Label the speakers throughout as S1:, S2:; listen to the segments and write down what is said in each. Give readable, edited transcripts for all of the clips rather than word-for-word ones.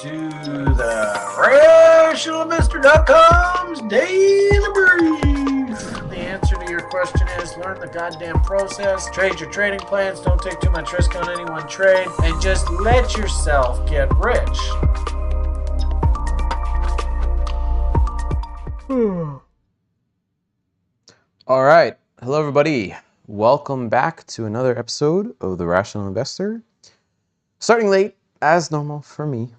S1: to the RationalInvestor.com's Daily Brief. The answer to your question is learn the goddamn process, trade your trading plans, don't take too much risk on any one trade, and just let yourself get rich.
S2: All right. Hello, everybody. Welcome back to another episode of The Rational Investor. Starting late, as normal for me.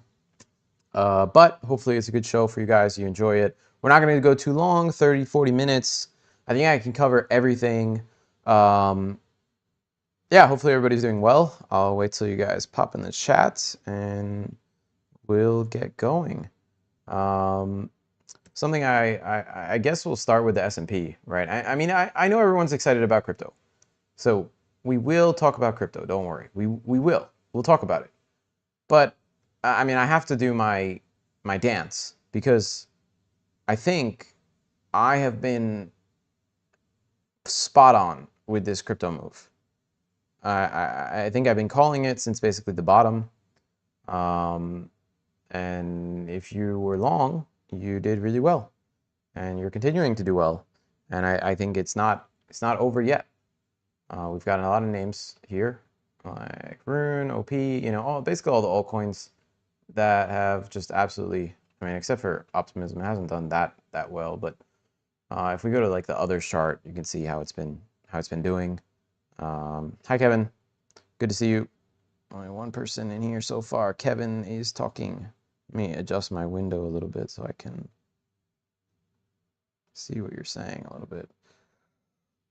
S2: But hopefully it's a good show for you guys. You enjoy it. We're not going to go too long, 30, 40 minutes. I think I can cover everything. Yeah, hopefully everybody's doing well. I'll wait till you guys pop in the chat and we'll get going. Something I guess we'll start with the S&P, right? I mean, I know everyone's excited about crypto. So we will talk about crypto. Don't worry. We will. We'll talk about it. But I mean, I have to do my dance because I think I have been spot on with this crypto move. I think I've been calling it since basically the bottom. And if you were long, you did really well, and you're continuing to do well. And I think it's not over yet. We've got a lot of names here, like Rune, OP, basically all the altcoins that have just absolutely, I mean, except for Optimism, it hasn't done that well. But if we go to like the other chart, you can see how it's been doing. Hi, Kevin. Good to see you. Only one person in here so far. Kevin is talking. Let me adjust my window a little bit so I can see what you're saying a little bit.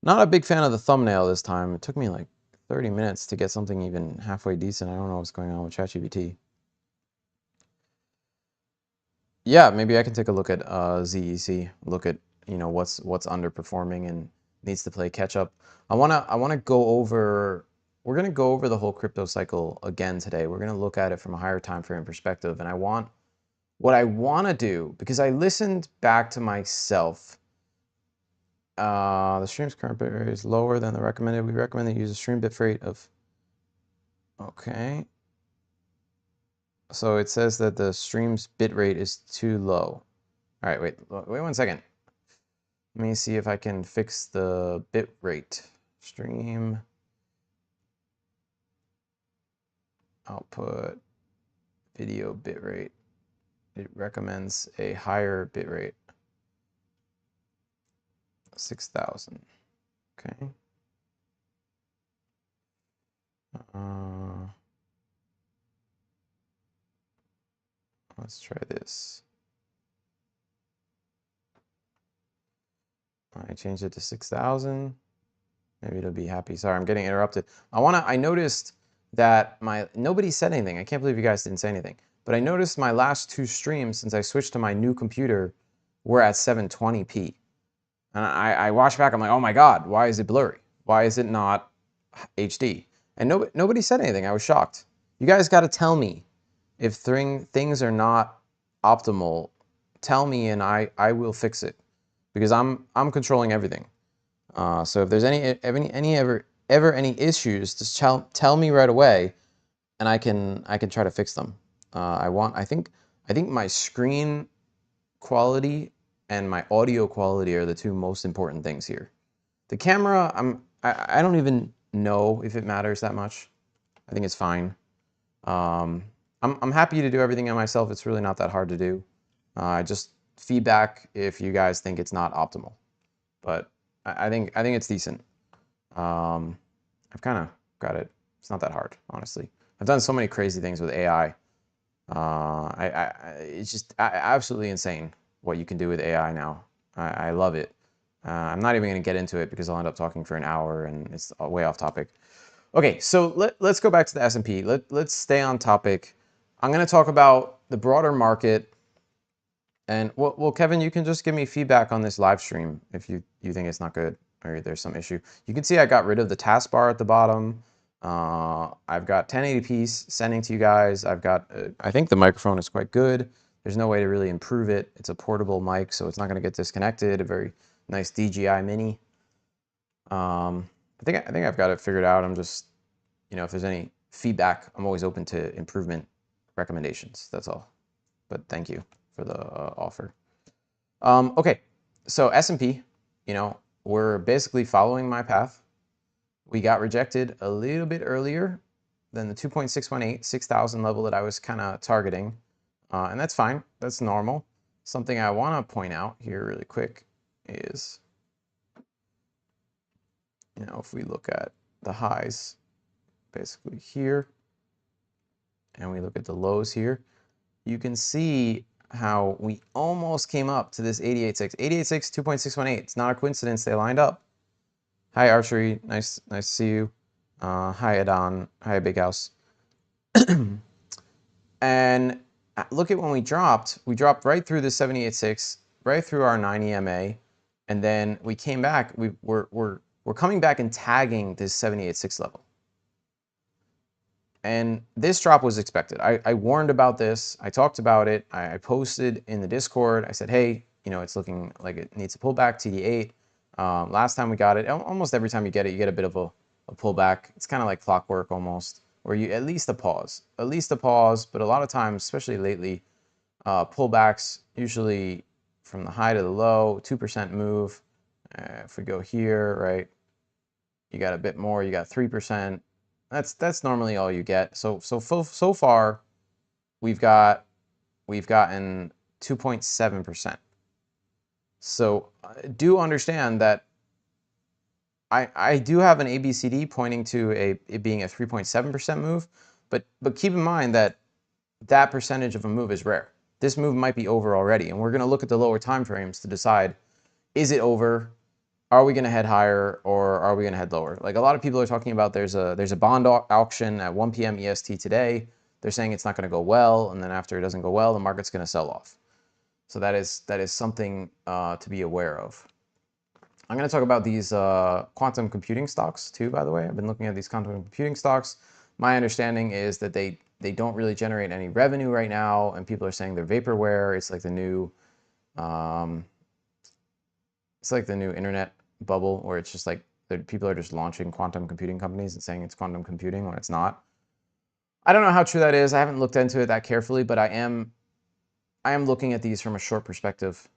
S2: Not a big fan of the thumbnail this time. It took me like 30 minutes to get something even halfway decent. I don't know what's going on with ChatGPT. Yeah, maybe I can take a look at ZEC. Look at what's underperforming and needs to play catch up. I wanna go over. We're gonna go over the whole crypto cycle again today. We're gonna look at it from a higher time frame perspective, and what I want to do, because I listened back to myself. The stream's current bit rate is lower than the recommended. We recommend that you use a stream bit rate of. Okay. So it says that the stream's bit rate is too low. All right, wait 1 second. Let me see if I can fix the bit rate. Stream output video bit rate. It recommends a higher bit rate. 6,000. Okay. Let's try this. I changed it to 6,000. Maybe it'll be happy. Sorry, I'm getting interrupted. I noticed that nobody said anything. I can't believe you guys didn't say anything. But I noticed my last two streams since I switched to my new computer were at 720p. And I watched back, I'm like, oh my God, why is it blurry? Why is it not HD? And nobody said anything. I was shocked. You guys got to tell me if things are not optimal. Tell me and I will fix it, because I'm controlling everything. So if there's ever any issues, just tell me right away, and I can try to fix them. I think my screen quality and my audio quality are the two most important things here. The camera, I don't even know if it matters that much. I think it's fine. I'm happy to do everything on myself. It's really not that hard to do. Just feedback if you guys think it's not optimal. But I think it's decent. I've kind of got it. It's not that hard, honestly. I've done so many crazy things with AI. It's just absolutely insane what you can do with AI now. I love it. I'm not even going to get into it because I'll end up talking for an hour and it's way off topic. Okay, so let's go back to the S&P. Let's stay on topic. I'm going to talk about the broader market. And well, Kevin, you can just give me feedback on this live stream if you think it's not good or there's some issue. You can see I got rid of the taskbar at the bottom. I've got 1080p sending to you guys. I've got, I think the microphone is quite good. There's no way to really improve it. It's a portable mic, so it's not going to get disconnected. A very nice DJI Mini. I think I've got it figured out. I'm just, if there's any feedback, I'm always open to improvement recommendations. That's all. but thank you for the offer. Okay, so S&P, you know, we're basically following my path. We got rejected a little bit earlier than the 2.618, 6,000 level that I was kind of targeting. And that's fine. That's normal. Something I want to point out here really quick is, you know, if we look at the highs basically here, and we look at the lows here, you can see how we almost came up to this 88.6. 88.6, 2.618. It's not a coincidence they lined up. Hi, Archery. Nice to see you. Hi, Adon. Hi, Big House. And look at when we dropped right through the 78.6, right through our 9 EMA, and then we came back. We're coming back and tagging this 78.6 level. And this drop was expected. I warned about this. I talked about it. I posted in the Discord. I said, hey, you know, it's looking like it needs to pull back TD8. Last time we got it, almost every time you get it, you get a bit of a pullback. It's kind of like clockwork almost, or you at least a pause. But a lot of times, especially lately, pullbacks usually from the high to the low, 2% move. If we go here, right, you got a bit more. You got 3%. That's normally all you get. So far, we've gotten 2.7%. So do understand that I do have an ABCD pointing to it being a 3.7% move, but keep in mind that that percentage of a move is rare. This move might be over already, and we're going to look at the lower time frames to decide, is it over? Are we going to head higher, or are we going to head lower? Like a lot of people are talking about, there's a bond auction at 1 p.m. EST today. They're saying it's not going to go well, and then after it doesn't go well, the market's going to sell off. So that is something to be aware of. I'm going to talk about these quantum computing stocks too, by the way. I've been looking at these quantum computing stocks. My understanding is that they don't really generate any revenue right now, and people are saying they're vaporware. It's like the new internet bubble, where it's just like people are just launching quantum computing companies and saying it's quantum computing when it's not. I don't know how true that is. I haven't looked into it that carefully, but I am looking at these from a short perspective,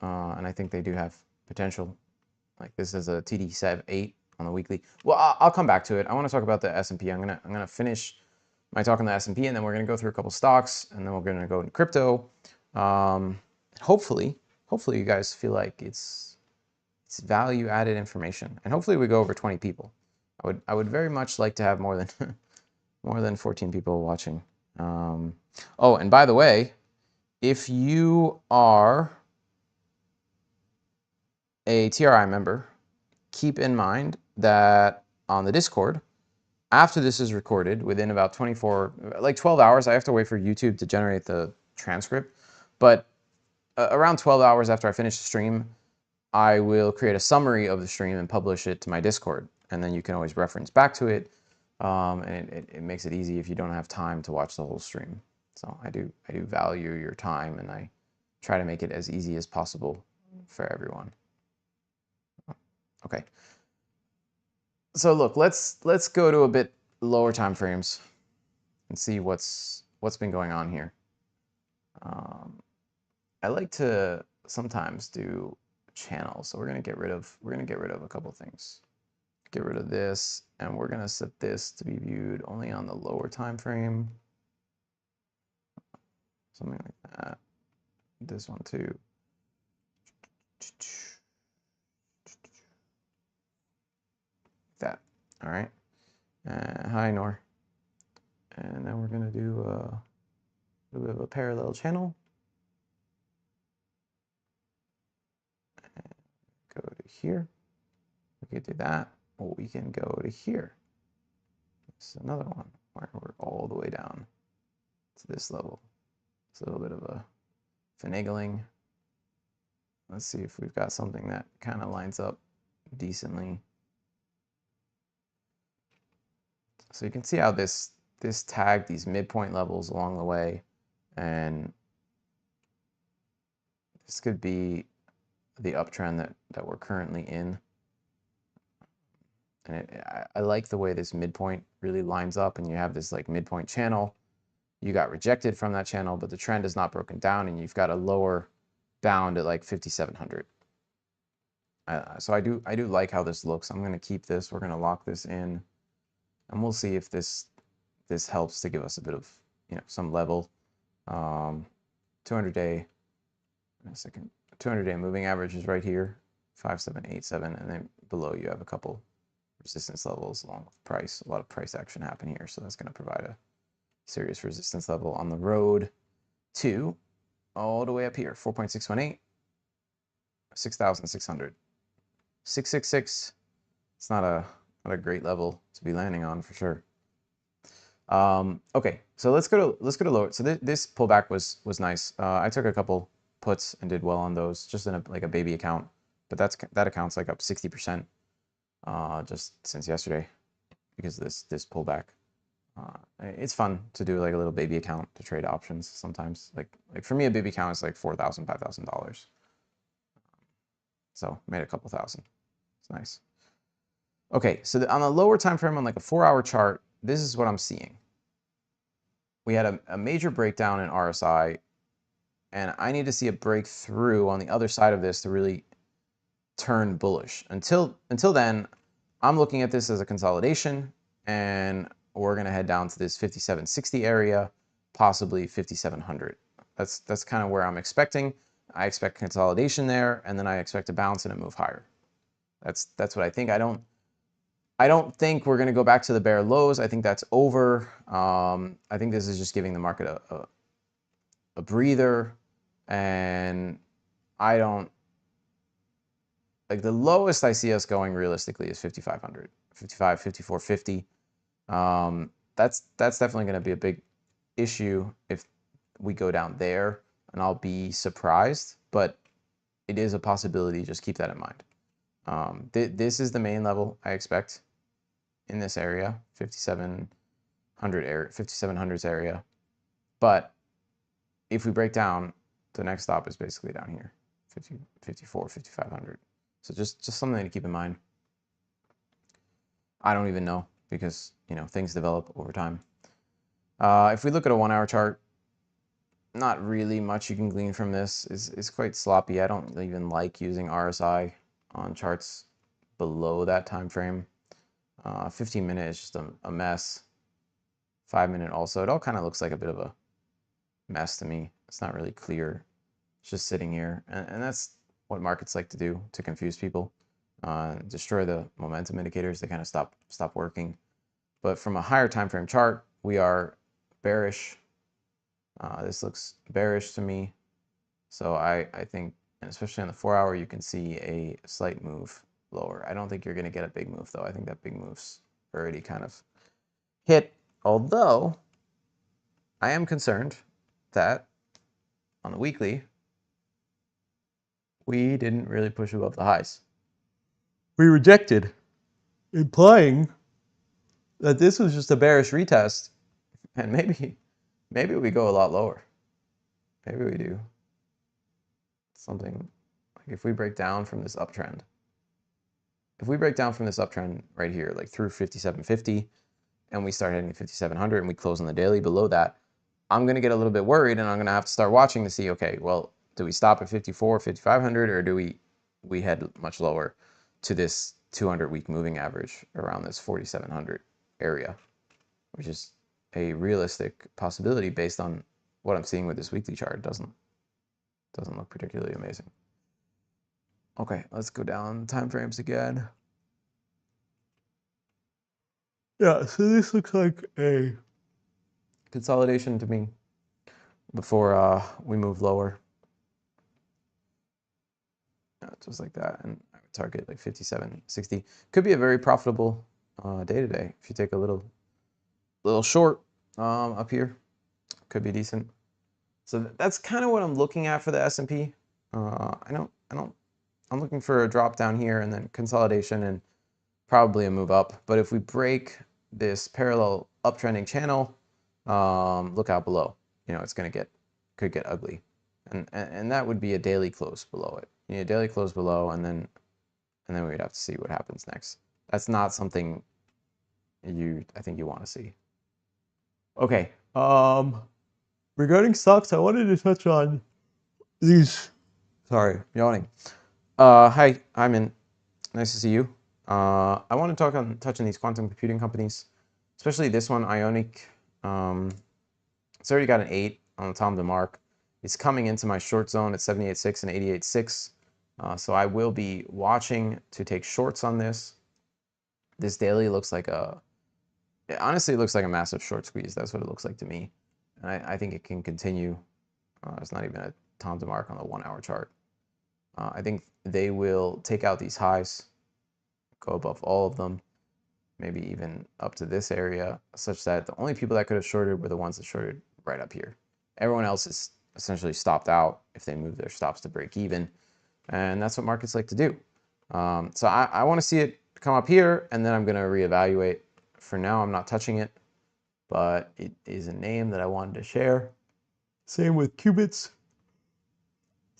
S2: and I think they do have potential. Like this is a TD8 on the weekly. Well, I'll come back to it. I want to talk about the S&P. I'm gonna finish my talk on the S&P, and then we're gonna go through a couple stocks, and then we're gonna go into crypto. Hopefully you guys feel like it's value-added information, and hopefully we go over 20 people. I would very much like to have more than 14 people watching. Oh, and by the way, if you are a TRI member, keep in mind that on the Discord, after this is recorded, within about 12 hours, I have to wait for YouTube to generate the transcript, but around 12 hours after I finish the stream, I will create a summary of the stream and publish it to my Discord, and then you can always reference back to it, and it makes it easy if you don't have time to watch the whole stream. So I do value your time, and I try to make it as easy as possible for everyone. Okay. So look, let's go to a bit lower time frames and see what's been going on here. I like to sometimes do channels, so we're gonna get rid of a couple things. Get rid of this, and we're gonna set this to be viewed only on the lower time frame. Something like that. This one too. That. All right. Hi, Nor. And then we're gonna do a little bit of a parallel channel. Go to here. We could do that, or we can go to here. This is another one where we're all the way down to this level. It's a little bit of a finagling. Let's see if we've got something that kind of lines up decently. So you can see how this tagged these midpoint levels along the way, and this could be the uptrend that we're currently in. And I like the way this midpoint really lines up, and you have this like midpoint channel, you got rejected from that channel, but the trend is not broken down, and you've got a lower bound at like 5,700. So I do like how this looks. I'm going to keep this. We're going to lock this in, and we'll see if this helps to give us a bit of, you know, some level. 200-day, a second, 200-day moving average is right here, 5787, and then below you have a couple resistance levels along with price. A lot of price action happen here, so that's going to provide a serious resistance level on the road to all the way up here, 4.618, 6,600, 666. It's not a great level to be landing on for sure. Okay, so let's go to lower. So this pullback was nice. I took a couple puts and did well on those, just in like a baby account, but that account's like up 60% just since yesterday because of this pullback. It's fun to do like a little baby account to trade options sometimes. Like for me, a baby account is like $4,000, $5,000. So made a couple thousand. It's nice. Okay, so on the lower time frame on like a 4-hour chart, this is what I'm seeing. We had a major breakdown in RSI, and I need to see a breakthrough on the other side of this to really turn bullish. Until then, I'm looking at this as a consolidation, and we're going to head down to this 5760 area, possibly 5700. That's kind of where I'm expecting. I expect consolidation there, and then I expect a bounce and a move higher. That's what I think. I don't think we're going to go back to the bear lows. I think that's over. I think this is just giving the market a breather, and I don't like the lowest I see us going realistically is 5,500, 55, 54.50. That's definitely going to be a big issue if we go down there, and I'll be surprised, but it is a possibility. Just keep that in mind. This is the main level I expect in this area, 5700s area. But if we break down, the next stop is basically down here, 54, 5500. So just something to keep in mind. I don't even know because, you know, things develop over time. If we look at a 1-hour chart, not really much you can glean from this. It's quite sloppy. I don't even like using RSI on charts below that time frame. 15-minute is just a mess. 5-minute also. It all kind of looks like a bit of a mess to me. It's not really clear. It's just sitting here. And that's what markets like to do, to confuse people. Destroy the momentum indicators. They kind of stop working. But from a higher time frame chart, we are bearish. This looks bearish to me. So I think, and especially on the 4-hour, you can see a slight move lower. I don't think you're going to get a big move, though. I think that big move's already kind of hit. Although, I am concerned that on the weekly, we didn't really push above the highs. We rejected, implying that this was just a bearish retest, and maybe we go a lot lower. Maybe we do something like if we break down from this uptrend. If we break down from this uptrend right here, like through 5750, and we start hitting 5700 and we close on the daily below that, I'm going to get a little bit worried, and I'm going to have to start watching to see, okay, well, do we stop at 54, 5500, or do we head much lower to this 200-week moving average around this 4700 area, which is a realistic possibility based on what I'm seeing with this weekly chart. It doesn't look particularly amazing. Okay, let's go down time frames again. Yeah, so this looks like a consolidation to me before we move lower. Just like that, and I would target like 57.60. Could be a very profitable day today if you take a little short up here. Could be decent. So that's kind of what I'm looking at for the S&P. I'm looking for a drop down here and then consolidation and probably a move up. But if we break this parallel uptrending channel, look out below. You know, it's could get ugly, and that would be a daily close below it. You need a daily close below, and then we'd have to see what happens next. That's not something I think you want to see. Okay. regarding stocks, I wanted to touch on these. Sorry, yawning. Hi, Iman. Nice to see you. I want to touch on these quantum computing companies, especially this one, Ionic. It's already got an 8 on the top of the mark. It's coming into my short zone at 78.6 and 88.6. So I will be watching to take shorts on this. This daily looks like honestly, it looks like a massive short squeeze. That's what it looks like to me. And I think it can continue. It's not even a time to mark on the 1 hour chart. I think they will take out these highs, go above all of them, maybe even up to this area, such that the only people that could have shorted were the ones that shorted right up here. Everyone else is essentially stopped out if they move their stops to break even. And that's what markets like to do. So I want to see it come up here, and then I'm going to reevaluate. For now, I'm not touching it, but it is a name that I wanted to share. Same with qubits.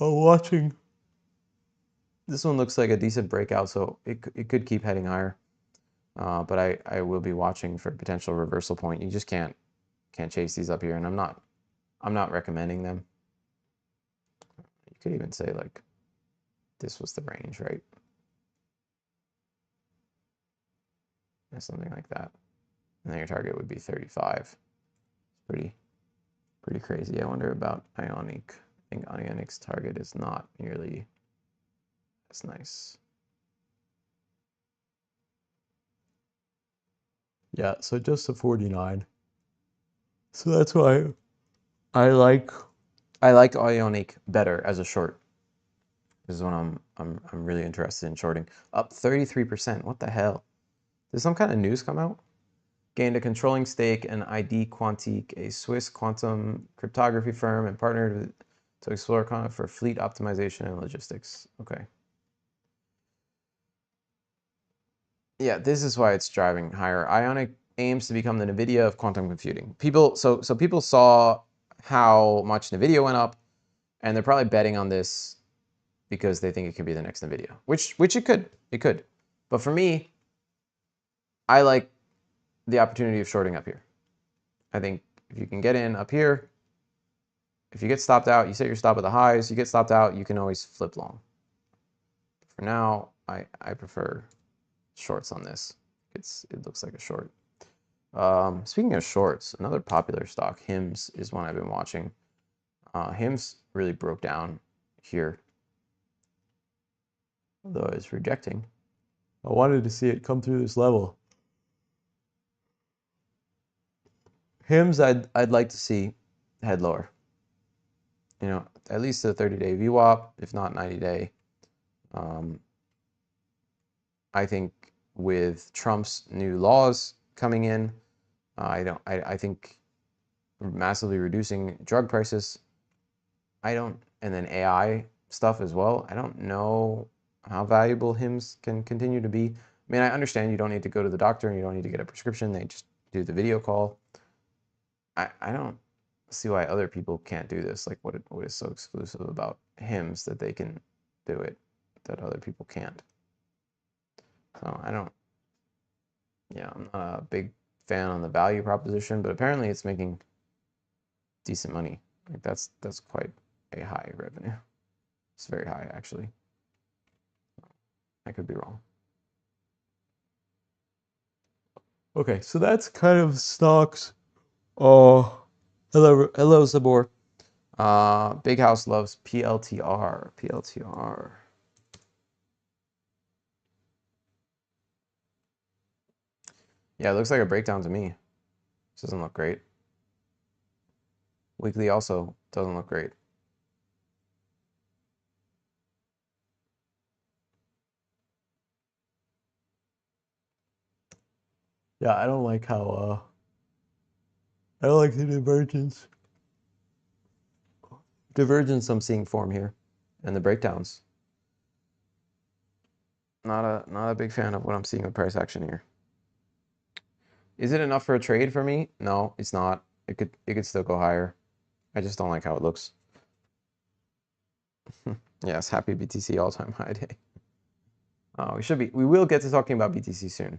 S2: I'm watching. This one looks like a decent breakout, so it could keep heading higher. But I will be watching for potential reversal point. You just can't chase these up here, and I'm not recommending them. You could even say like this was the range, right? Or something like that. And then your target would be 35. It's pretty crazy. I wonder about Ionic. I think Ionic's target is not nearly as nice. Yeah, so just a 49. So that's why I like Ionic better as a short. This is when I'm really interested in shorting. Up 33%. What the hell? Did some kind of news come out? Gained a controlling stake in ID Quantique, a Swiss quantum cryptography firm, and partnered to explore for fleet optimization and logistics. Okay. Yeah, this is why it's driving higher. Ionic aims to become the NVIDIA of quantum computing. People saw how much NVIDIA went up, and they're probably betting on this because they think it could be the next NVIDIA, which it could. But for me, I like the opportunity of shorting up here. I think if you can get in up here, if you get stopped out, you set your stop at the highs, you get stopped out, you can always flip long. For now, I prefer shorts on this. It looks like a short. Speaking of shorts, another popular stock, HIMS, is one I've been watching. HIMS really broke down here, although it's rejecting. I wanted to see it come through this level. HIMS, I'd like to see head lower. You know, at least a 30-day VWAP, if not 90-day. I think with Trump's new laws coming in, I think massively reducing drug prices. And then AI stuff as well. I don't know how valuable HIMS can continue to be. I mean, I understand you don't need to go to the doctor and you don't need to get a prescription. They just do the video call. I don't see why other people can't do this. Like, what is so exclusive about HIMS that they can do it that other people can't? So I'm not a big fan on the value proposition, but apparently it's making decent money. Like that's quite a high revenue. It's very high, actually. I could be wrong. Okay, so that's kind of stocks. Oh, hello, Zabor. Big House loves PLTR. PLTR. Yeah, it looks like a breakdown to me. This doesn't look great. Weekly also doesn't look great. Yeah, I don't like how I don't like the divergence. Divergence I'm seeing form here, and the breakdowns. Not a big fan of what I'm seeing with price action here. Is it enough for a trade for me? No, it's not. It could still go higher. I just don't like how it looks. Yes, happy BTC all-time high day. We will get to talking about BTC soon.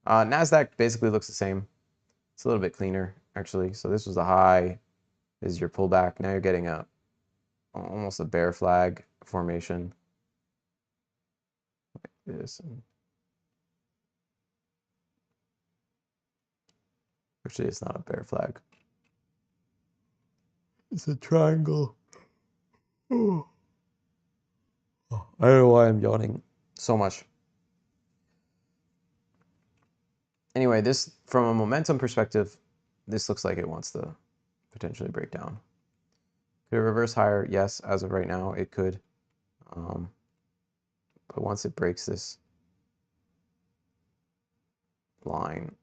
S2: NASDAQ basically looks the same. It's a little bit cleaner, actually. So this was the high. is your pullback. Now you're getting almost a bear flag formation. Like this. Actually, it's not a bear flag. It's a triangle. Oh. I don't know why I'm yawning so much. Anyway, this, from a momentum perspective, this looks like it wants to potentially break down. Could it reverse higher? Yes, as of right now, it could. But once it breaks this line,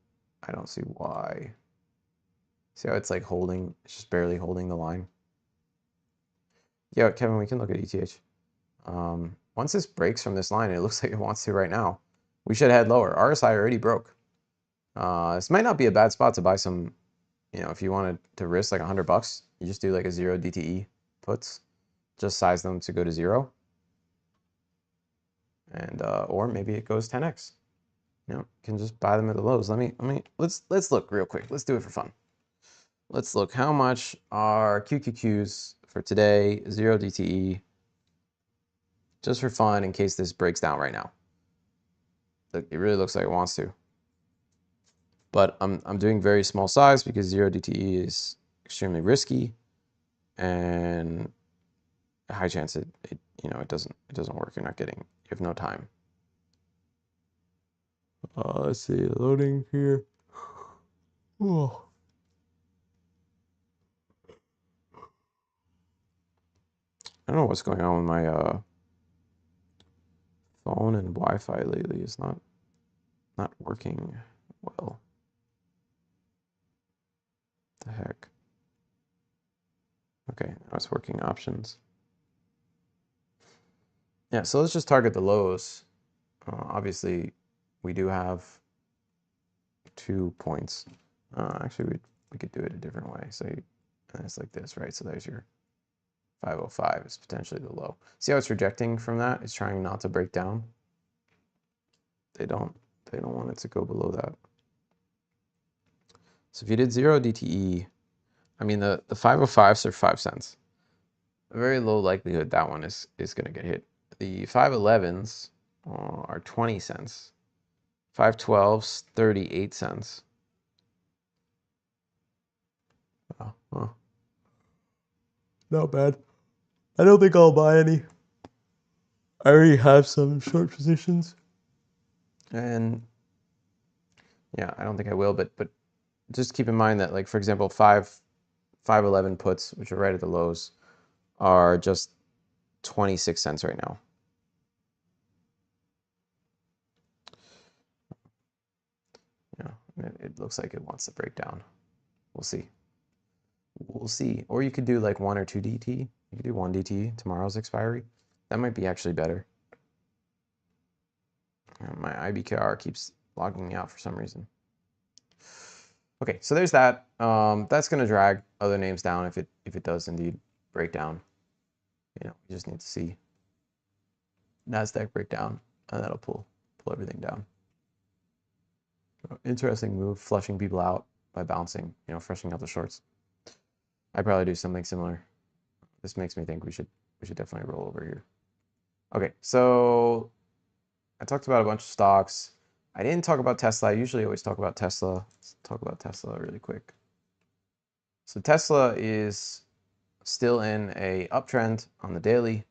S2: I don't see why. See how it's like holding, it's just barely holding the line. Yeah, Kevin, we can look at ETH. Once this breaks from this line, it looks like it wants to right now. We should head lower. RSI already broke. This might not be a bad spot to buy some, you know, if you wanted to risk like $100, you just do like a 0 DTE puts, just size them to go to 0. And, or maybe it goes 10x. You know, you can just buy them at the lows. Let's look real quick. Let's do it for fun. Let's look how much are QQQs for today, 0 DTE, just for fun in case this breaks down right now. It really looks like it wants to. But I'm doing very small size because 0 DTE is extremely risky and a high chance it doesn't work. You have no time. Let's see, loading here. Oh. I don't know what's going on with my phone and Wi-Fi lately. It's not working well. The heck. Okay, now it's working. Options. Yeah, so let's just target the lows. Obviously, we do have 2 points. Actually, we could do it a different way. So it's like this, right? So there's your 505 is potentially the low. See how it's rejecting from that? It's trying not to break down. They don't want it to go below that. So if you did 0 DTE, I mean the 505s are 5 cents. A very low likelihood that one is going to get hit. The 511s are 20 cents. 512s, 38 cents. Oh. Not bad. I don't think I'll buy any. I already have some short positions. And yeah, I don't think I will, but just keep in mind that, like, for example, 511 puts, which are right at the lows, are just 26 cents right now. Yeah, it looks like it wants to break down. We'll see. We'll see. Or you could do like 1 or 2 DT. You could do 1 DT, tomorrow's expiry. That might be actually better. My IBKR keeps logging me out for some reason. Okay, so there's that. That's going to drag other names down if it does indeed break down. You know, you just need to see NASDAQ break down, and that'll pull everything down. Interesting move, flushing people out by bouncing, you know, freshening out the shorts. I'd probably do something similar. This makes me think we should definitely roll over here. Okay, so I talked about a bunch of stocks. I didn't talk about Tesla. I usually always talk about Tesla. Let's talk about Tesla really quick. So Tesla is still in a uptrend on the daily.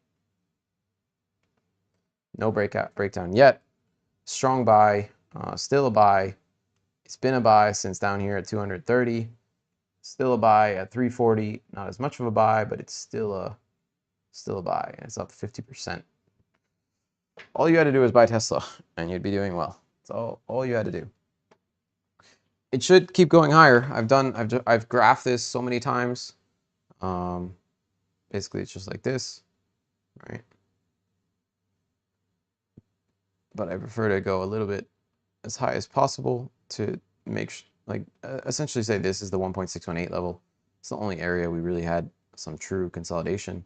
S2: No breakdown yet. Strong buy, still a buy. It's been a buy since down here at 230. Still a buy at 340. Not as much of a buy, but it's still a buy, and it's up 50%. All you had to do is buy Tesla, and you'd be doing well. That's all you had to do. It should keep going higher. I've graphed this so many times. Basically, it's just like this, right? But I prefer to go a little bit as high as possible to make essentially say this is the 1.618 level. It's the only area we really had some true consolidation.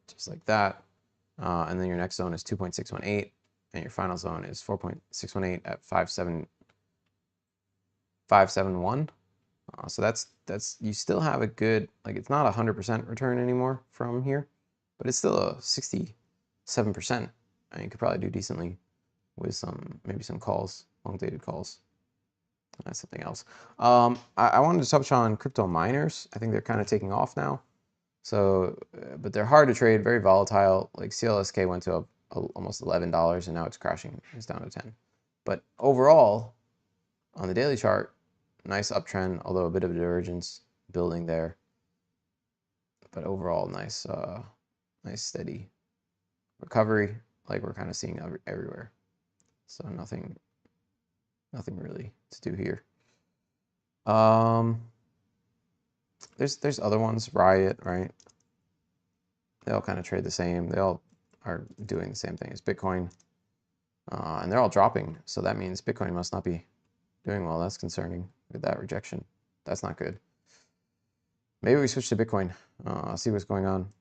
S2: Just like that. And then your next zone is 2.618, and your final zone is 4.618 at 5.7. 571. So that's you still have a good, like, it's not 100% return anymore from here, but it's still a 67%. And you could probably do decently with maybe some calls, long dated calls. That's something else. I wanted to touch on crypto miners. I think they're kind of taking off now. So, but they're hard to trade, very volatile. Like CLSK went to almost $11 and now it's crashing. It's down to 10. But overall, on the daily chart, nice uptrend, although a bit of a divergence building there. But overall, nice steady recovery, like we're kind of seeing everywhere. So nothing really to do here. There's other ones, Riot, right? They all kind of trade the same. They all are doing the same thing as Bitcoin. And they're all dropping. So that means Bitcoin must not be doing well. That's concerning with that rejection. That's not good. Maybe we switch to Bitcoin. I'll see what's going on.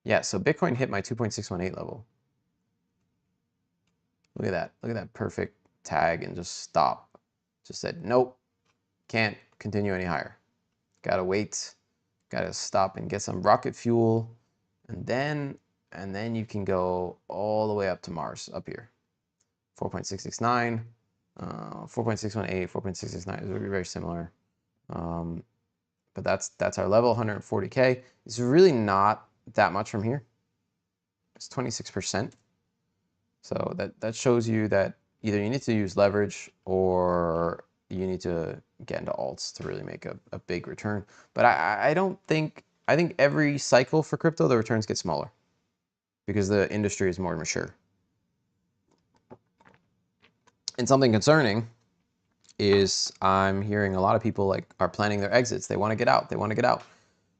S2: Yeah, so Bitcoin hit my 2.618 level. Look at that. Look at that perfect tag and just stop. Just said, nope, can't continue any higher. Gotta wait. Gotta stop and get some rocket fuel. And then you can go all the way up to Mars, up here. 4.669, 4.618, 4.669 is very similar. But that's our level, 140K. It's really not that much from here. It's 26%. So that shows you that either you need to use leverage or you need to get into alts to really make a big return. But I think every cycle for crypto, the returns get smaller because the industry is more mature. And something concerning is I'm hearing a lot of people like are planning their exits. They want to get out. They want to get out.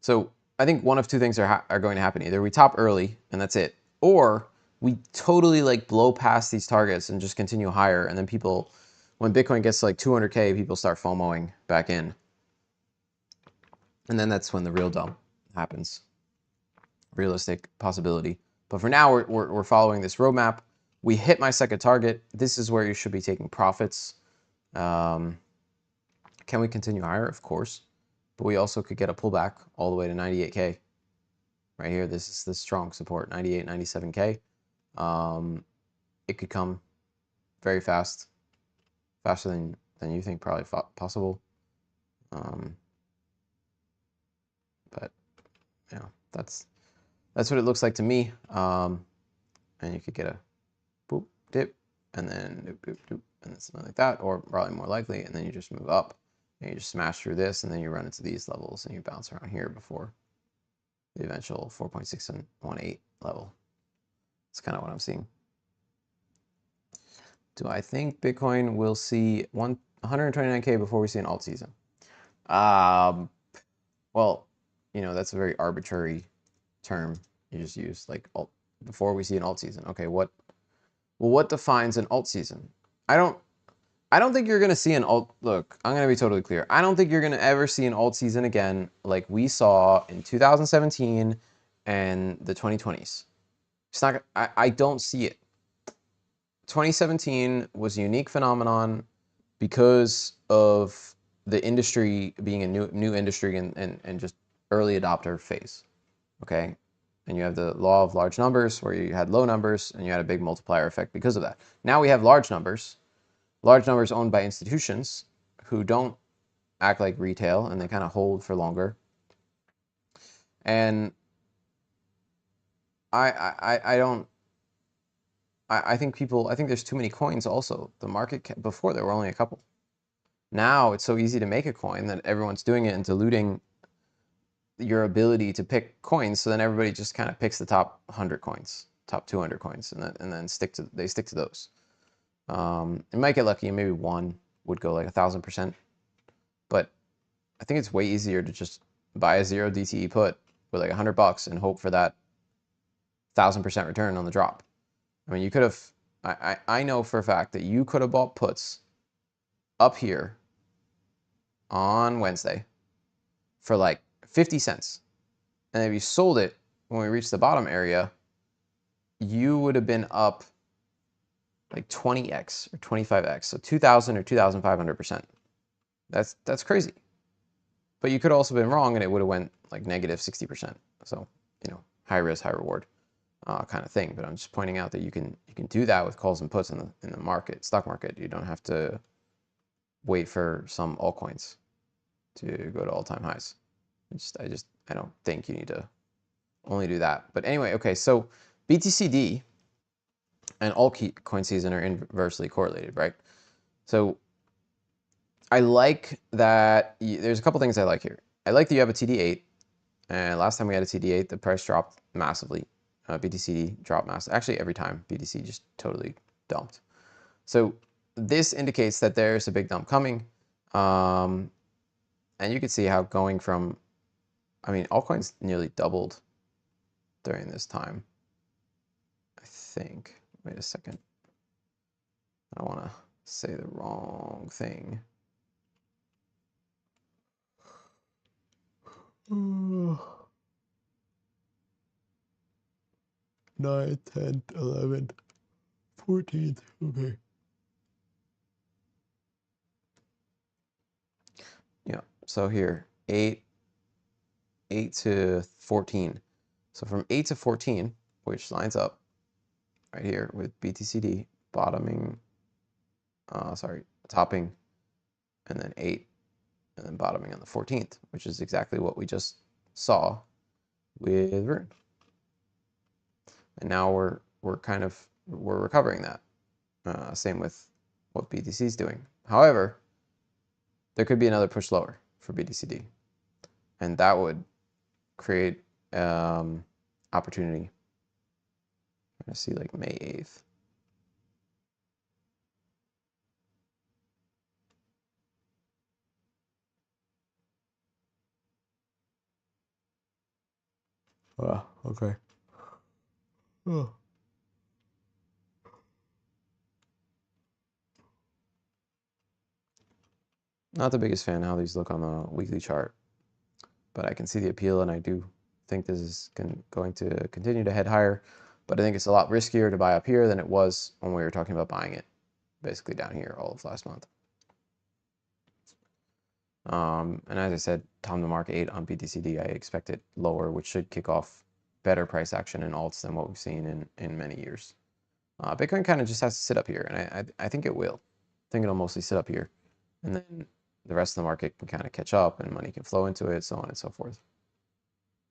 S2: So I think one of two things are going to happen. Either we top early and that's it, or we totally like blow past these targets and just continue higher. And then people, when Bitcoin gets to like 200K, people start FOMOing back in. And then that's when the real dump happens. Realistic possibility. But for now, we're following this roadmap. We hit my second target. This is where you should be taking profits. Can we continue higher? Of course. But we also could get a pullback all the way to 98K. Right here, this is the strong support, 98, 97K. It could come very fast, faster than you think probably possible. But yeah, that's what it looks like to me. And you could get a boop, dip, and then doop, doop, doop, and then something like that, or probably more likely, and then you just move up and you just smash through this, and then you run into these levels and you bounce around here before the eventual 4.618 level. That's kind of what I'm seeing. Do I think Bitcoin will see 129K before we see an alt season? Well, you know, that's a very arbitrary term you just use, like alt, before we see an alt season. Okay, what defines an alt season? I don't think you're gonna see an alt. Look, I'm gonna be totally clear. I don't think you're gonna ever see an alt season again like we saw in 2017 and the 2020s. It's not. I don't see it. 2017 was a unique phenomenon because of the industry being a new industry and just early adopter phase. Okay, and you have the law of large numbers where you had low numbers and you had a big multiplier effect because of that. Now we have large numbers owned by institutions who don't act like retail and they kind of hold for longer. And I think there's too many coins also. The market, before there were only a couple. Now it's so easy to make a coin that everyone's doing it and diluting your ability to pick coins. So then everybody just kind of picks the top 100 coins, top 200 coins, and then they stick to those. You might get lucky and maybe one would go like 1,000%. But I think it's way easier to just buy a 0 DTE put with like $100 and hope for that 1,000% return on the drop. I mean, you could have, I know for a fact that you could have bought puts up here on Wednesday for like 50 cents. And if you sold it when we reached the bottom area, you would have been up like 20x or 25x, so 2,000 or 2,500%. That's crazy. But you could also have been wrong and it would have went like negative 60%. So, you know, high risk, high reward kind of thing. But I'm just pointing out that you can do that with calls and puts in the market, stock market. You don't have to wait for some altcoins to go to all-time highs. I don't think you need to only do that. But anyway, okay, so BTCD and altcoin season are inversely correlated, right? So I like that. There's a couple things I like here. I like that you have a TD8, and last time we had a TD8, the price dropped massively. BTCD dropped massively. Actually, every time BTC just totally dumped. So this indicates that there's a big dump coming, and you can see how going from, I mean, altcoins nearly doubled during this time. I think. Wait a second. I don't want to say the wrong thing. 9, 10, 11, 14th. Okay. Yeah. So here, 8 to 14. So from 8 to 14, which lines up right here with BTCD bottoming, topping, and then 8, and then bottoming on the 14th, which is exactly what we just saw with Rune. And now we're recovering that. Same with what BTC is doing. However, there could be another push lower for BTCD, and that would create opportunity. I see like May 8th. Wow, okay. Oh. Not the biggest fan of how these look on the weekly chart, but I can see the appeal, and I do think this is going to continue to head higher. But I think it's a lot riskier to buy up here than it was when we were talking about buying it, basically down here all of last month. And as I said, time to mark 8 on BTCD. I expect it lower, which should kick off better price action in alts than what we've seen in many years. Bitcoin kind of just has to sit up here, and I think it will. I think it'll mostly sit up here, and then the rest of the market can kind of catch up, and money can flow into it, so on and so forth.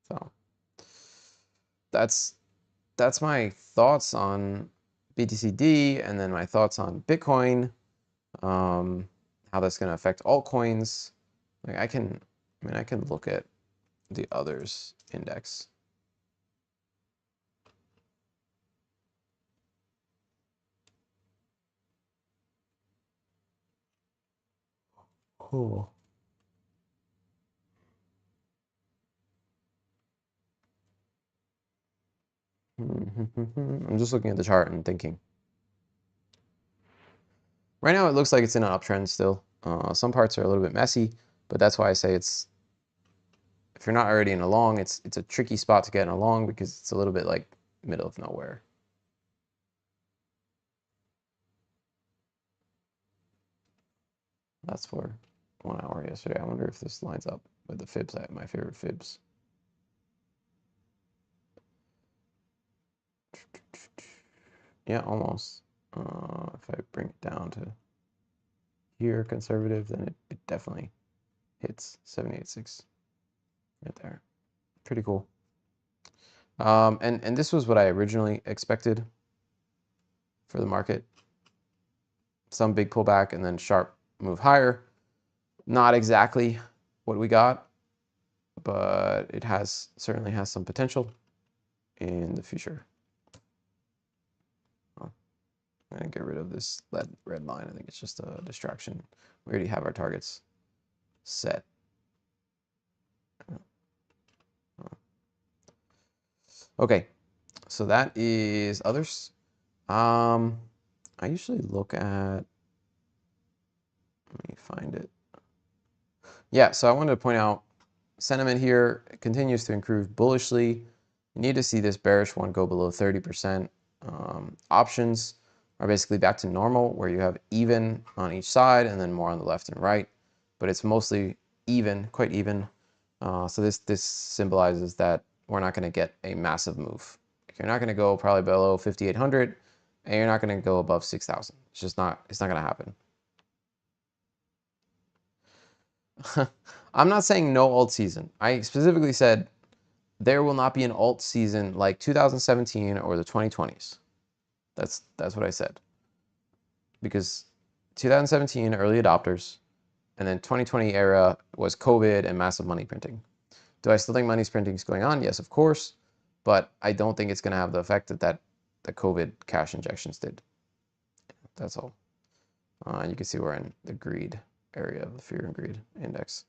S2: So that's my thoughts on BTCD, and then my thoughts on Bitcoin, how that's going to affect altcoins. Like I can look at the others index. Cool. I'm just looking at the chart and thinking. Right now, it looks like it's in an uptrend still. Some parts are a little bit messy, but that's why I say it's, if you're not already in a long, it's a tricky spot to get in a long because it's a little bit like middle of nowhere. That's for 1 hour yesterday. I wonder if this lines up with the fibs. I have my favorite fibs. Yeah, almost. If I bring it down to here, conservative, then it definitely hits 786 right there. Pretty cool. And this was what I originally expected for the market. Some big pullback and then sharp move higher. Not exactly what we got, but it certainly has some potential in the future. I'm gonna get rid of this red line. I think it's just a distraction. We already have our targets set. Okay, so that is others. I usually look at, let me find it. Yeah, so I wanted to point out sentiment here continues to improve bullishly. You need to see this bearish one go below 30%. Options are basically back to normal, where you have even on each side and then more on the left and right, but it's mostly even, quite even. So this symbolizes that we're not going to get a massive move. You're not going to go probably below 5,800, and you're not going to go above 6,000. It's not going to happen. I'm not saying no alt season. I specifically said there will not be an alt season like 2017 or the 2020s. That's what I said. Because 2017 early adopters, and then 2020 era was COVID and massive money printing. Do I still think money printing is going on? Yes, of course, but I don't think it's going to have the effect that the COVID cash injections did. That's all. You can see we're in the greed area of the fear and greed index.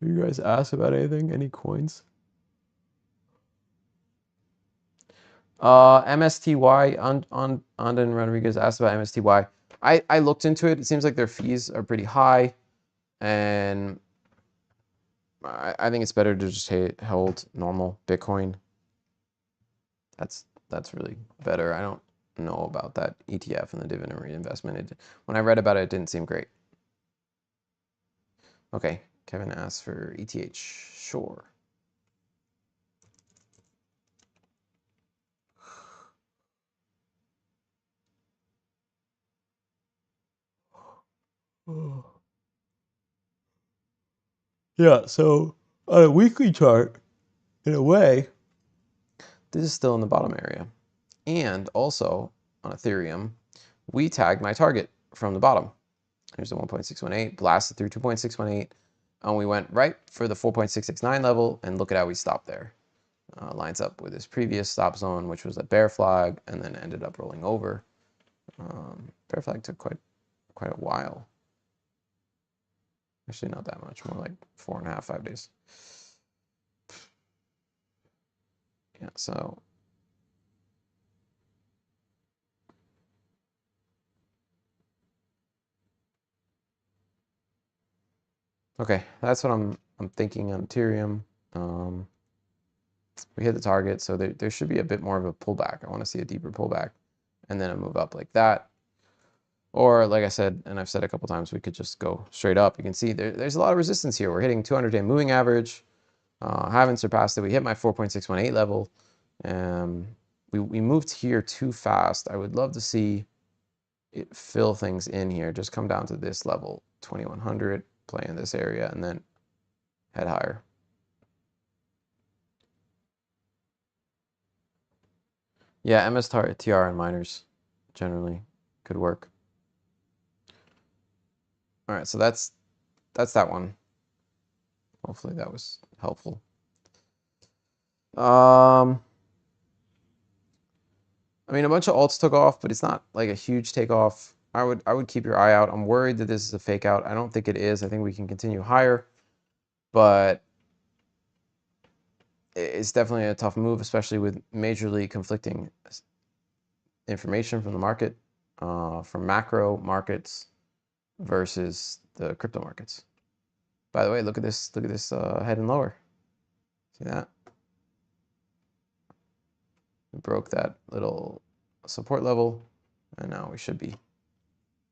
S2: You guys ask about anything? Any coins? MSTY, Andan Rodriguez asked about MSTY. I looked into it. It seems like their fees are pretty high, and I think it's better to just hold normal Bitcoin. That's really better. I don't know about that ETF and the dividend reinvestment. When I read about it, it didn't seem great. Okay, Kevin asked for ETH. Sure. Yeah, so on a weekly chart, in a way, this is still in the bottom area. And also on Ethereum, we tagged my target from the bottom. Here's the 1.618, blasted through 2.618, and we went right for the 4.669 level, and look at how we stopped there. Lines up with this previous stop zone, which was a bear flag, and then ended up rolling over. Bear flag took quite a while. Actually, not that much, more like 4.5, 5 days. Yeah, so okay, that's what I'm thinking on Ethereum. We hit the target, so there should be a bit more of a pullback. I want to see a deeper pullback, and then a move up like that. Or like I said, and I've said a couple times, we could just go straight up. You can see there's a lot of resistance here. We're hitting 200-day moving average. Haven't surpassed it. We hit my 4.618 level. We moved here too fast. I would love to see it fill things in here. Just come down to this level, 2100, play in this area, and then head higher. Yeah, MSTR and miners generally could work. All right, so that's that one. Hopefully that was helpful. I mean, a bunch of alts took off, but it's not like a huge takeoff. I would keep your eye out. I'm worried that this is a fake out. I don't think it is. I think we can continue higher, but it's definitely a tough move, especially with majorly conflicting information from the market, from macro markets versus the crypto markets. By the way, look at this head and lower. See that? We broke that little support level, and now we should be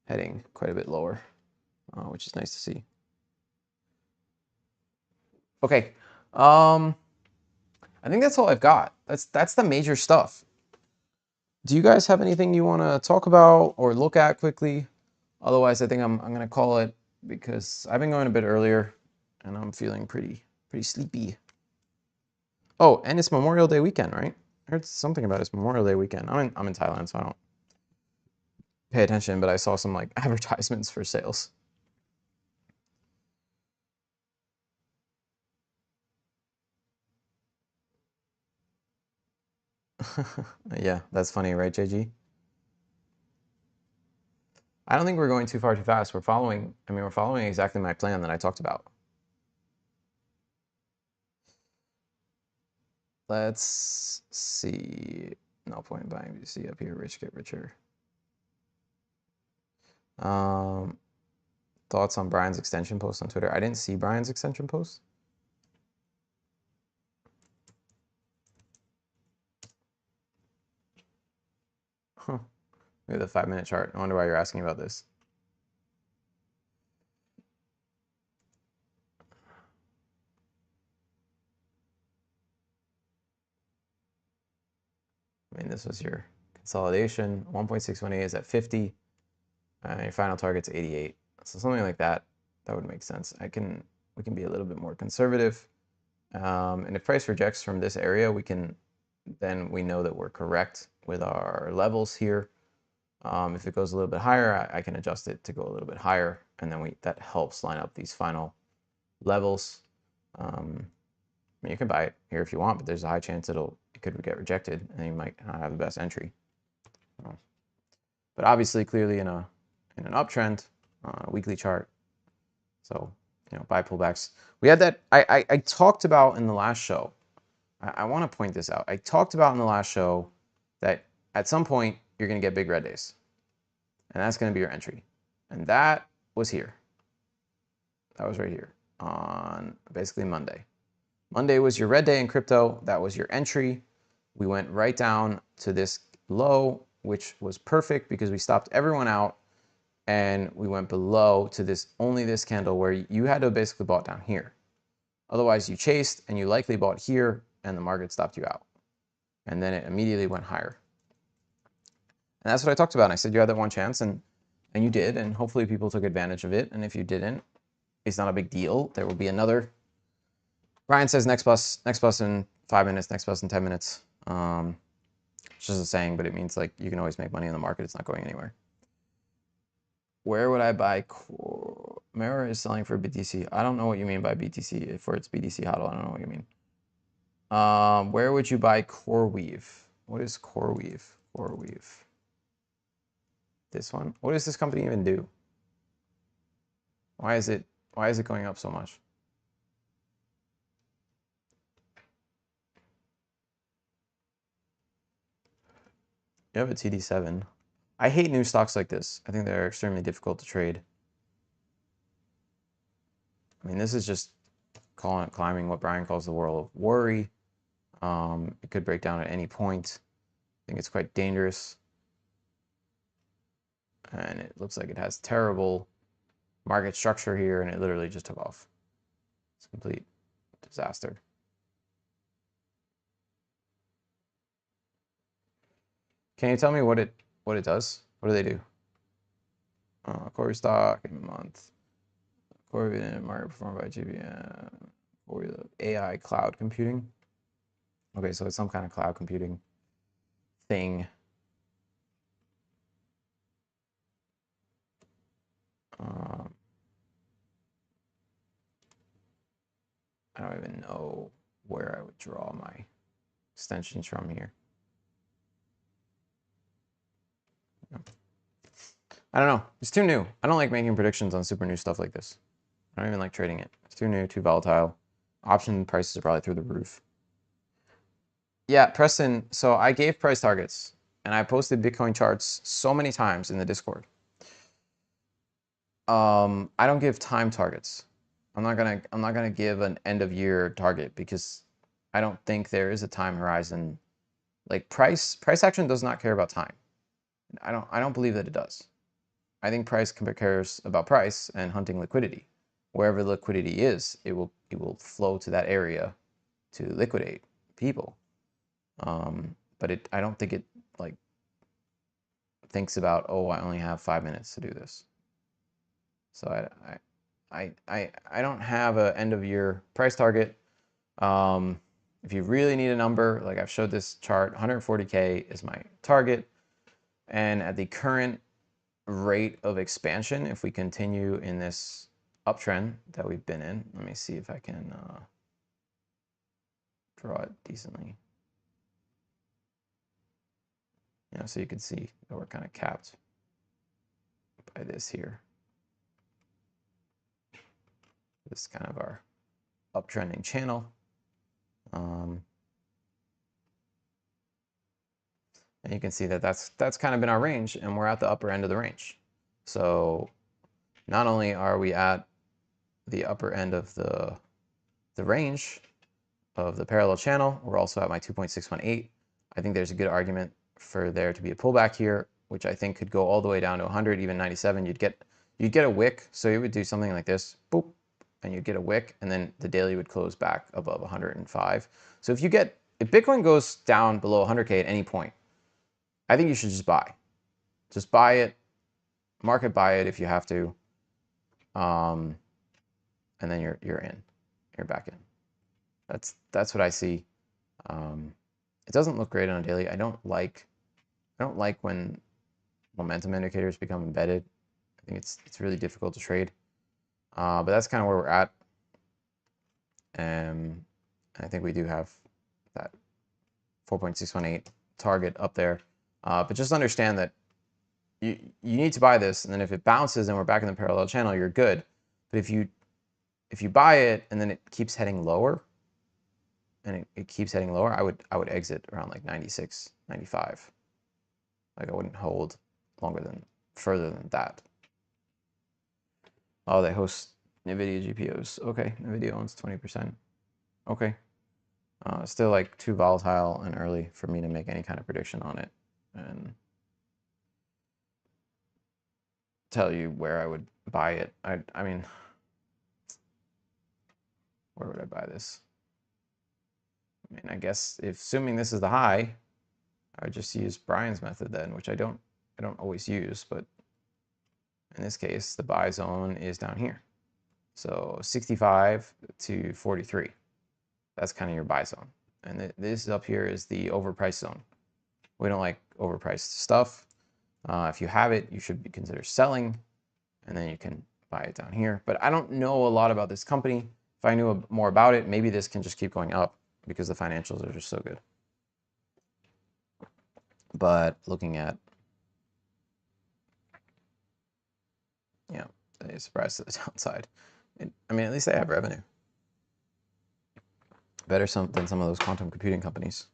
S2: heading quite a bit lower, which is nice to see. Okay, I think that's all I've got. That's the major stuff. Do you guys have anything you want to talk about or look at quickly? Otherwise, I think I'm gonna call it, because I've been going a bit earlier, and I'm feeling pretty sleepy. Oh, and it's Memorial Day weekend, right? I heard something about it's Memorial Day weekend. I'm in Thailand, so I don't pay attention, but I saw some like advertisements for sales. Yeah, that's funny, right, JG? I don't think we're going too far too fast. We're following exactly my plan that I talked about. Let's see. No point buying BTC up here. Rich get richer. Thoughts on Brian's extension post on Twitter? I didn't see Brian's extension post. Huh. Look at the 5-minute chart. I wonder why you're asking about this. I mean, this was your consolidation. 1.618 is at 50. Your final target's 88. So something like that, that would make sense. We can be a little bit more conservative. And if price rejects from this area, then we know that we're correct with our levels here. If it goes a little bit higher, I can adjust it to go a little bit higher, and then that helps line up these final levels. I mean, you can buy it here if you want, but there's a high chance it could get rejected, and you might not have the best entry. But obviously, clearly in an uptrend, weekly chart. So, buy pullbacks. We had that. I talked about in the last show. I want to point this out. I talked about in the last show that at some point you're going to get big red days, and that's going to be your entry. And that was here. That was right here on basically Monday. Monday was your red day in crypto. That was your entry. We went right down to this low, which was perfect because we stopped everyone out, and we went below to only this candle where you had to basically bought down here. Otherwise, you chased and you likely bought here, and the market stopped you out. And then it immediately went higher. And that's what I talked about. And I said you had that one chance, and you did, and hopefully people took advantage of it. And if you didn't, it's not a big deal. There will be another. Brian says next bus in 5 minutes, next bus in 10 minutes. It's just a saying, but it means like you can always make money in the market. It's not going anywhere. Where would I buy core? Mirror is selling for BTC. I don't know what you mean by BTC. If it's BTC HODL, I don't know what you mean. Where would you buy CoreWeave? What is CoreWeave? CoreWeave. This one. What does this company even do? Why is it going up so much? You have a TD7. I hate new stocks like this. I think they're extremely difficult to trade. I mean, this is just climbing what Brian calls the world of worry. It could break down at any point. I think it's quite dangerous. And it looks like it has terrible market structure here, and it literally just took off. It's a complete disaster. Can you tell me what it does? What do they do? Core stock in a month. Core market performed by GBM. Or AI cloud computing. Okay, so it's some kind of cloud computing thing. I don't even know where I would draw my extensions from here. I don't know. It's too new. I don't like making predictions on super new stuff like this. I don't even like trading it. It's too new, too volatile. Option prices are probably through the roof. Yeah, Preston, so I gave price targets, and I posted Bitcoin charts so many times in the Discord. I don't give time targets. I'm not gonna give an end of year target because I don't think there is a time horizon. Like price action does not care about time. I don't believe that it does. I think price cares about price and hunting liquidity. Wherever liquidity is, it will flow to that area to liquidate people. But I don't think it like thinks about, oh, I only have 5 minutes to do this. So I don't have an end of year price target. If you really need a number, like I've showed this chart, 140K is my target. And at the current rate of expansion, if we continue in this uptrend that we've been in, let me see if I can draw it decently. So you can see that we're kind of capped by this here. This is kind of our uptrending channel. And you can see that that's kind of been our range, and we're at the upper end of the range. So not only are we at the upper end of the range of the parallel channel, we're also at my 2.618. I think there's a good argument for there to be a pullback here, which I think could go all the way down to 100, even 97. You'd get a wick. So you would do something like this, boop, and you'd get a wick, and then the daily would close back above 105. So if Bitcoin goes down below 100K at any point, I think you should just buy. Just buy it, market buy it if you have to, and then you're in, you're back in. That's what I see. It doesn't look great on a daily. I don't like when momentum indicators become embedded. I think it's really difficult to trade. But that's kind of where we're at. And I think we do have that 4.618 target up there. But just understand that you need to buy this, and then if it bounces and we're back in the parallel channel, you're good. But if you buy it and then it keeps heading lower, and it keeps heading lower, I would exit around like 96, 95. Like I wouldn't hold further than that. Oh, they host NVIDIA GPUs. Okay, NVIDIA owns 20%. Okay. Still like too volatile and early for me to make any kind of prediction on it and tell you where I would buy it. I mean, where would I buy this? I mean, I guess assuming this is the high, I would just use Brian's method then, which I don't always use, but in this case, the buy zone is down here. So 65 to 43. That's kind of your buy zone. And this up here is the overpriced zone. We don't like overpriced stuff. If you have it, you should consider selling, and then you can buy it down here. But I don't know a lot about this company. If I knew more about it, maybe this can just keep going up because the financials are just so good. But looking at, yeah, a surprise to the downside. I mean, at least they have revenue. Better than some of those quantum computing companies.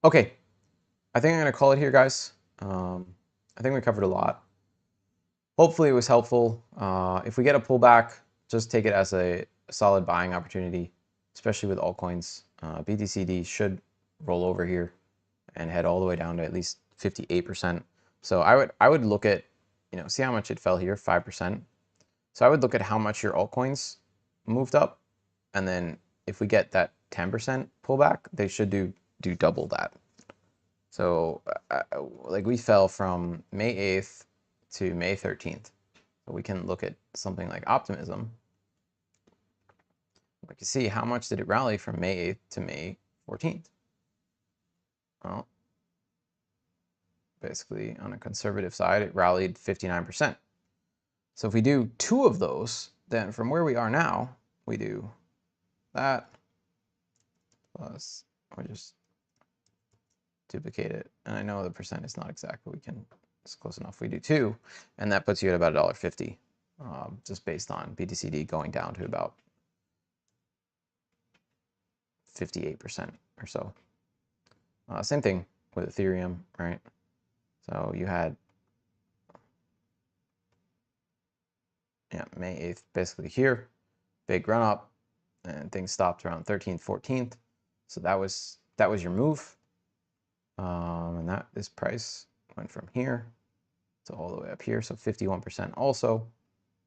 S2: Okay, I think I'm going to call it here, guys. I think we covered a lot. Hopefully it was helpful. If we get a pullback, just take it as a solid buying opportunity, especially with altcoins. BTCD should roll over here and head all the way down to at least 58%. So I would look at, see how much it fell here, 5%. So I would look at how much your altcoins moved up. And then if we get that 10% pullback, they should do double that. So like we fell from May 8th to May 13th. So we can look at something like Optimism. We can see how much did it rally from May 8th to May 14th. Well, basically on a conservative side, it rallied 59%. So if we do 2 of those, then from where we are now, we do that plus, we just duplicate it. And I know the percent is not exact, but it's close enough. We do 2, and that puts you at about $1.50, just based on BTCD going down to about 58% or so. Same thing with Ethereum, right? So you had, May 8th basically here, big run up, and things stopped around 13th, 14th. So that was your move. And this price went from here to all the way up here, so 51% also.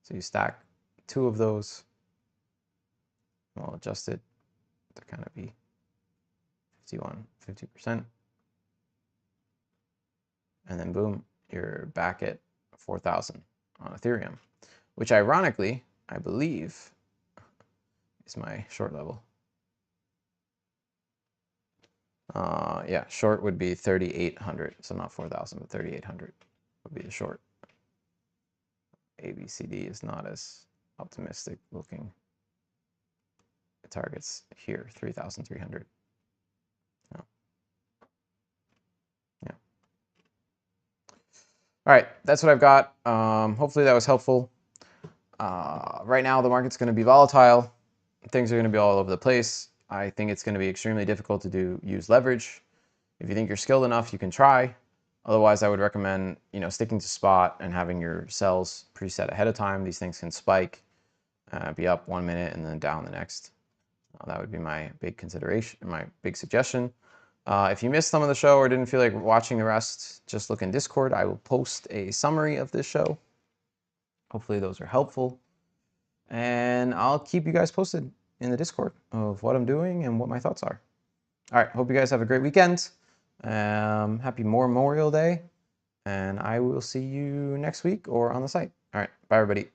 S2: So you stack 2 of those. We'll adjust it to kind of be 50%. And then boom, you're back at 4,000 on Ethereum, which ironically, I believe, is my short level. Yeah, short would be 3,800. So not 4,000, but 3,800 would be the short. ABCD is not as optimistic looking. It targets here, 3,300. No. Yeah. All right, that's what I've got. Hopefully that was helpful. Right now, the market's going to be volatile. Things are going to be all over the place. I think it's going to be extremely difficult to use leverage. If you think you're skilled enough, you can try. Otherwise, I would recommend, sticking to spot and having your sells preset ahead of time. These things can spike, be up 1 minute and then down the next. That would be my big consideration, my big suggestion. If you missed some of the show or didn't feel like watching the rest, just look in Discord. I will post a summary of this show. Hopefully those are helpful. And I'll keep you guys posted in the Discord of what I'm doing and what my thoughts are. All right, hope you guys have a great weekend. Happy Memorial Day. And I will see you next week or on the site. All right, bye everybody.